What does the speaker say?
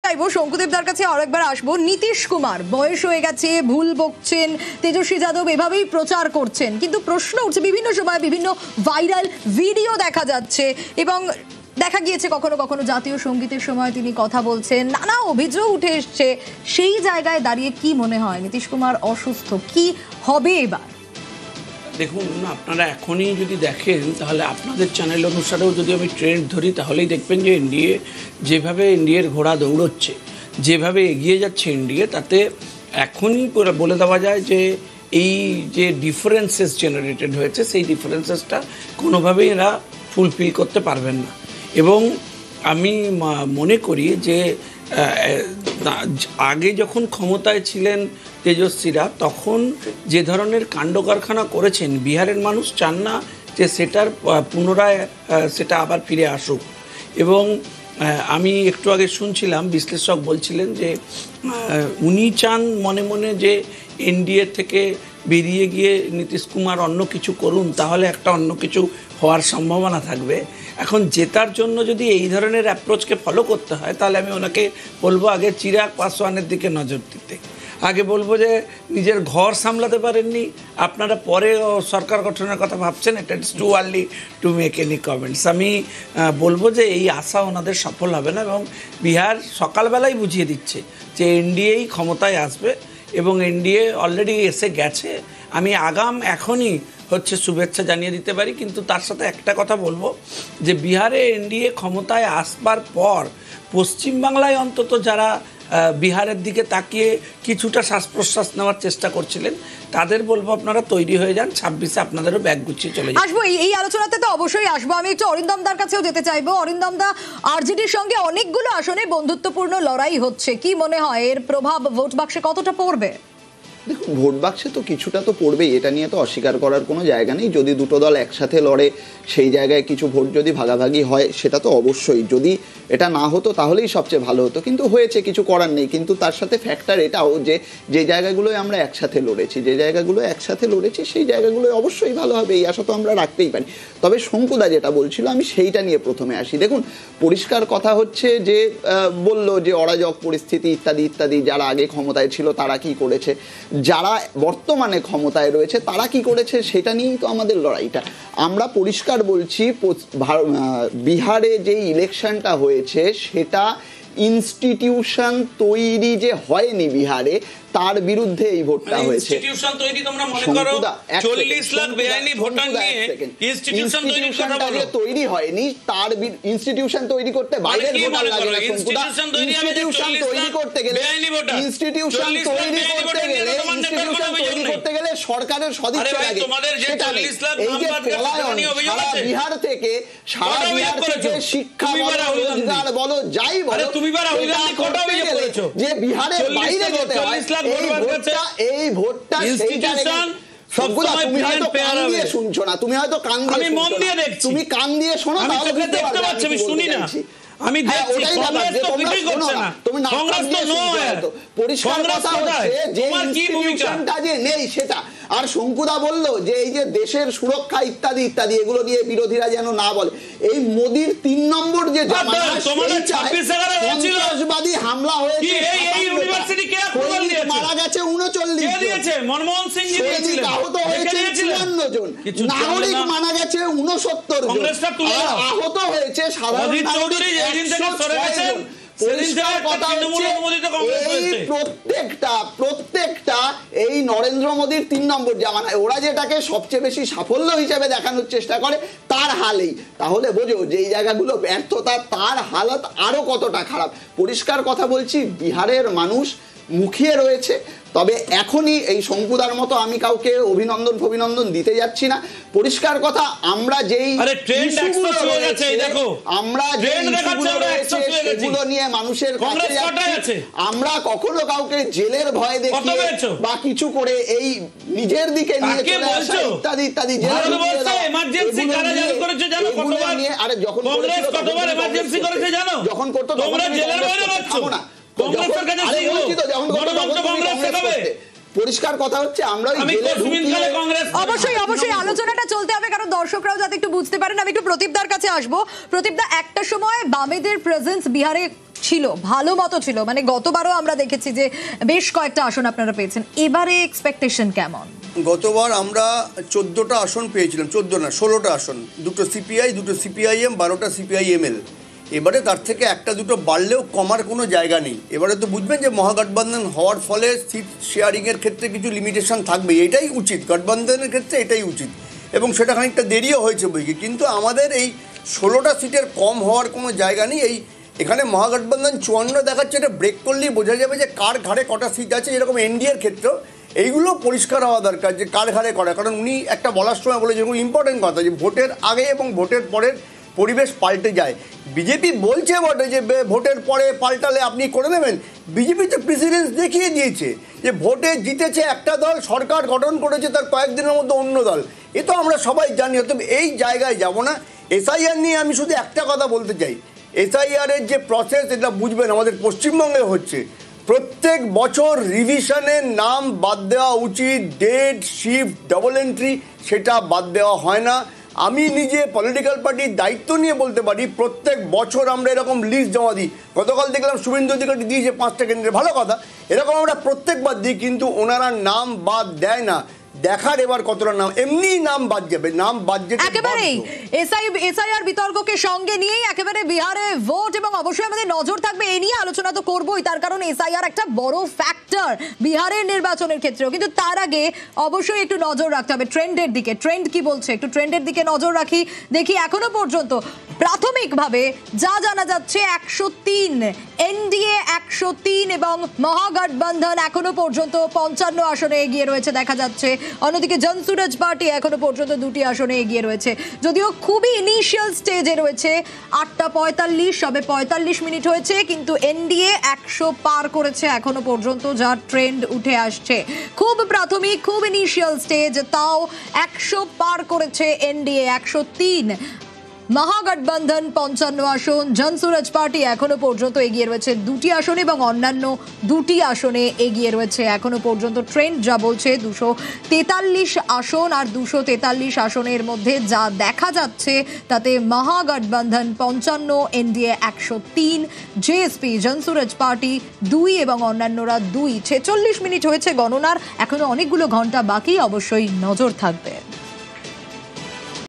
চাইবো শঙ্কুদেবদার কাছে আরেকবার আসবো। নীতিশ কুমার বয়স হয়ে গেছে, ভুল বকছেন, তেজস্বী যাদব এভাবেই প্রচার করছেন, কিন্তু প্রশ্ন উঠছে বিভিন্ন সময় বিভিন্ন ভাইরাল ভিডিও দেখা যাচ্ছে এবং দেখা গিয়েছে কখনো কখনো জাতীয় সঙ্গীতের সময় তিনি কথা বলছেন, নানা অভিযোগ উঠে এসছে। সেই জায়গায় দাঁড়িয়ে কি মনে হয় নীতিশ কুমার অসুস্থ, কি হবে এবার? দেখুন, আপনারা এখনই যদি দেখেন তাহলে আপনাদের চ্যানেল অনুসারেও যদি আমি ট্রেন্ড ধরি তাহলেই দেখবেন যে এনডিএ যেভাবে এনডিএর ঘোড়া দৌড়চ্ছে, যেভাবে এগিয়ে যাচ্ছে এনডিএ, তাতে এখনই বলে দেওয়া যায় যে এই যে ডিফারেন্সেস জেনারেটেড হয়েছে সেই ডিফারেন্সেসটা কোনোভাবেই এরা ফুলফিল করতে পারবেন না। এবং আমি মনে করি যে আগে যখন ক্ষমতায় ছিলেন তেজস্বীরা, তখন যে ধরনের কাণ্ড কারখানা করেছেন বিহারের মানুষ চান না যে সেটার পুনরায় সেটা আবার ফিরে আসুক। এবং আমি একটু আগে শুনছিলাম বিশ্লেষক বলছিলেন যে উনি চান মনে মনে যে এনডিএ থেকে বেরিয়ে গিয়ে নীতিশ কুমার অন্য কিছু করুন, তাহলে একটা অন্য কিছু হওয়ার সম্ভাবনা থাকবে। এখন জেতার জন্য যদি এই ধরনের অ্যাপ্রোচকে ফলো করতে হয় তাহলে আমি ওনাকে বলবো আগে চিরাগ পাসওয়ানের দিকে নজর দিতে। আগে বলবো যে নিজের ঘর সামলাতে পারেননি আপনারা, পরে সরকার গঠনের কথা ভাবছেন, এটা it's too early to make any comments. আমি বলবো যে এই আশা ওনাদের সফল হবে না এবং বিহার সকালবেলাই বুঝিয়ে দিচ্ছে যে এনডিএই ক্ষমতায় আসবে এবং এনডিএ অলরেডি এসে গেছে। আমি এখনই শুভেচ্ছা জানিয়ে দিতে পারি, কিন্তু তার সাথে একটা কথা বলবো যে বিহারে এনডিএ ক্ষমতায় আসবার পর পশ্চিমবাংলায় অন্তত যারা বিহারের দিকে তাকিয়ে কিছুটা শ্বাস প্রশ্বাস নেওয়ার চেষ্টা করছিলেন তাদের বলবো আপনারা তৈরি হয়ে যান, 26-এ আপনাদেরও ব্যাগ গুছিয়ে চলে যান। আসবো এই আলোচনাতে তো অবশ্যই আসবো। আমি একটু অরিন্দম দার কাছেও যেতে চাইবো। অরিন্দম দা, আরজেডির সঙ্গে অনেকগুলো আসনে বন্ধুত্বপূর্ণ লড়াই হচ্ছে, কি মনে হয় এর প্রভাব ভোট বাক্সে কতটা পড়বে? দেখুন, ভোট বাক্সে তো কিছুটা তো পড়বেই, এটা নিয়ে তো অস্বীকার করার কোনো জায়গা নেই। যদি দুটো দল একসাথে লড়ে সেই জায়গায় কিছু ভোট যদি ভাগাভাগি হয় সেটা তো অবশ্যই, যদি এটা না হতো তাহলেই সবচেয়ে ভালো হতো, কিন্তু হয়েছে, কিছু করার নেই। কিন্তু তার সাথে ফ্যাক্টর এটাও যে যে জায়গাগুলোয় আমরা একসাথে লড়েছি সেই জায়গাগুলোয় অবশ্যই ভালো হবে, এই আশা তো আমরা রাখতেই পারি। তবে শঙ্কুদা যেটা বলছিল আমি সেইটা নিয়ে প্রথমে আসি। দেখুন, পরিষ্কার কথা হচ্ছে যে বলল যে অরাজক পরিস্থিতি ইত্যাদি ইত্যাদি, যারা আগে ক্ষমতায় ছিল তারা কি করেছে, যারা বর্তমানে ক্ষমতায় রয়েছে তারা কি করেছে, সেটা নিয়েই তো আমাদের লড়াইটা। আমরা পরিষ্কার বলছি বিহারে যে ইলেকশনটা হয়েছে সেটা ইনস্টিটিউশন তৈরি যে হয়নি বিহারে, তার বিরুদ্ধে এই ভোটটা হয়েছে। ইনস্টিটিউশন তৈরি তোমরা মনে করো 40 লাখ বেআইনি ভোটার নিয়ে ইনস্টিটিউশন তৈরি হয়নি, তার ইনস্টিটিউশন তৈরি করতে বাইরের ভোটার লাগে না। ইনস্টিটিউশন তৈরি করতে গেলে সরকারের সদিচ্ছা লাগে। এই যে পলায়ন সারা বিহার থেকে শিক্ষা বলো, রোজগার বলো, যাই বলো, যে বিহারের বাইরে যেতে হয় এই ভোটটা তুমি হয়তো কান দিয়ে শুনছো না, তুমি হয়তো কান দিয়ে মন দিয়ে দেখছো, তুমি কান দিয়ে শোনো তাহলে বুঝতে পারবে, আমি শুনি না, আমি দেখছি কংগ্রেস তো কিছুই করছে না, কংগ্রেস তো নয়। পরিষ্কার কথা হচ্ছে যে ইনস্টিটিউশনটা যে নেই সেটা। আর শঙ্কুদা বলল যে এই যে দেশের সুরক্ষা ইত্যাদি ইত্যাদি এগুলো নিয়ে বিরোধীরা যেন না বলে, এই মোদির 3 নম্বর যে সন্ত্রাসবাদী হামলা হয়েছে, মারা গেছে 39 জন, মনমোহন সিং আহত হয়েছে 54 জন, নাগরিক মারা গেছে 69 জন, আহত হয়েছে সাধারণ নাগরিক 106 জন। প্রত্যেকটা এই নরেন্দ্র মোদীর 3 নম্বর জামানায় ওরা যেটাকে সবচেয়ে বেশি সাফল্য হিসেবে দেখানোর চেষ্টা করে তার হালেই, তাহলে বোঝো যে এই জায়গাগুলো ব্যর্থতা, তার হালত আরো কতটা খারাপ। পরিষ্কার কথা বলছি, বিহারের মানুষ মুখিয়ে রয়েছে। তবে এখনই এই শঙ্কুদার মতো আমি কাউকে অভিনন্দন দিতে যাচ্ছি না। পরিষ্কার কথা, আমরা যেই সেগুলো নিয়ে মানুষের কাছে যাচ্ছি, আমরা কখনো কাউকে জেলের ভয় দেখিয়ে বা কিছু করে এই নিজের দিকে নিয়ে চলে আসা ইত্যাদি ইত্যাদি, যখন করতো পরিষ্কার কথা হচ্ছে আমরা অবশ্যই আলোচনাটা চলতে হবে, কারণ দর্শকরাও যাতে একটু বুঝতে পারেন। আমি একটু প্রদীপদার কাছে আসবো। প্রদীপদা, একটা সময় বামেদের প্রেজেন্স বিহারে ছিল, ভালো মতো ছিল, মানে গতবারও আমরা দেখেছি যে বেশ কয়েকটা আসন আপনারা পেয়েছেন, এবারে এক্সপেকটেশন কেমন? গতবার আমরা 14টা আসন পেয়েছিলাম, 14 না 16টা আসন, দুটো সিপিআই, দুটো সিপিআইএম, 12টা সিপিআইএমএল। এবারে তার থেকে একটা দুটো বাড়লেও কমার কোনো জায়গা নেই। এবারে তো বুঝবেন যে মহাগঠবন্ধন হওয়ার ফলে সিট শেয়ারিংয়ের ক্ষেত্রে কিছু লিমিটেশন থাকবে, এটাই উচিত, গঠবন্ধনের ক্ষেত্রে এটাই উচিত, এবং সেটা খানিকটা দেরিও হয়েছে বইকে। কিন্তু আমাদের এই 16টা সিটের কম হওয়ার কোনো জায়গা নেই। এখানে মহাগঠবন্ধন 54 দেখাচ্ছে, এটা ব্রেক করলেই বোঝা যাবে যে কার ঘাড়ে কটা সিট আছে। এরকম এনডিএর ক্ষেত্রেও এইগুলো পরিষ্কার হওয়া দরকার যে কার ঘাড়ে করা, কারণ উনি একটা বলার সময় বলে যেরকম ইম্পর্টেন্ট কথা যে ভোটের আগে এবং ভোটের পরের পরিবেশ পাল্টে যায়। বিজেপি বলছে বটে যে ভোটের পরে পাল্টালে আপনি করে দেবেন, বিজেপি তো প্রেসিডেন্স দেখিয়ে দিয়েছে যে ভোটে জিতেছে একটা দল, সরকার গঠন করেছে তার কয়েকদিনের মধ্যে অন্য দল, এ তো আমরা সবাই জানি। তবে এই জায়গায় যাব না। এসআইআর নিয়ে আমি শুধু একটা কথা বলতে চাই, এসআইআরের যে প্রসেস এটা বুঝবেন আমাদের পশ্চিমবঙ্গে হচ্ছে, প্রত্যেক বছর রিভিশনের নাম বাদ দেওয়া উচিত, ডেট শিফট ডবল এন্ট্রি সেটা বাদ দেওয়া হয় না। আমি নিজে পলিটিক্যাল পার্টির দায়িত্ব নিয়ে বলতে পারি, প্রত্যেক বছর আমরা এরকম লিস্ট জমা দিই। গতকাল দেখলাম শুভেন্দু অধিকারী দিয়েছে 5টা কেন্দ্রে, ভালো কথা, এরকম আমরা প্রত্যেকবার দিই, কিন্তু ওনারা নাম বাদ দেয় না। দেখার এবার কতটা নাম এমনি নাম বাদ যাবে, নাম বাদ যেতে একেবারেই এসআইআর বিতর্ককে সঙ্গে নিয়েই একেবারে বিহারে ভোট, এবং অবশ্যই আমাদের নজর থাকবে এই নিয়ে, আলোচনা তো করবোই, তার কারণ এসআইআর একটা বড় ফ্যাক্টর বিহারের নির্বাচনের ক্ষেত্রেও। কিন্তু তার আগে অবশ্যই একটু নজর রাখতে হবে ট্রেন্ডের দিকে। ট্রেন্ড কি বলছে একটু ট্রেন্ডের দিকে নজর রাখি, দেখি এখনো পর্যন্ত প্রাথমিকভাবে যা জানা যাচ্ছে 103 এনডিএ 103 এবং মহাগঠবন্ধন এখনো পর্যন্ত 55 আসনে এগিয়ে রয়েছে দেখা যাচ্ছে। অন্যদিকে জনসুরাজ পার্টি এখনো পর্যন্ত 2টি আসনে এগিয়ে রয়েছে, যদিও খুবই ইনিশিয়াল স্টেজে রয়েছে। 8:45 সবে 45 মিনিট হয়েছে, কিন্তু এনডিএ 100 পার করেছে এখনো পর্যন্ত, যার ট্রেন্ড উঠে আসছে। খুব প্রাথমিক, খুব ইনিশিয়াল স্টেজ, তাও 100 পার করেছে এনডিএ 103। মহাগঠবন্ধন 55 আসন, জনসুরাজ পার্টি এখনো পর্যন্ত এগিয়ে রয়েছে 2টি আসনে এবং অন্যান্য 2টি আসনে এগিয়ে রয়েছে এখনো পর্যন্ত। ট্রেন্ড যা বলছে 243 আসন, আর 243 আসনের মধ্যে যা দেখা যাচ্ছে তাতে মহাগঠবন্ধন 55, এনডিএ 103, জেএসপি জনসুরাজ পার্টি 2 এবং অন্যান্যরা 2। 46 মিনিট হয়েছে গণনার, এখনো অনেকগুলো ঘন্টা বাকি, অবশ্যই নজর থাকবে।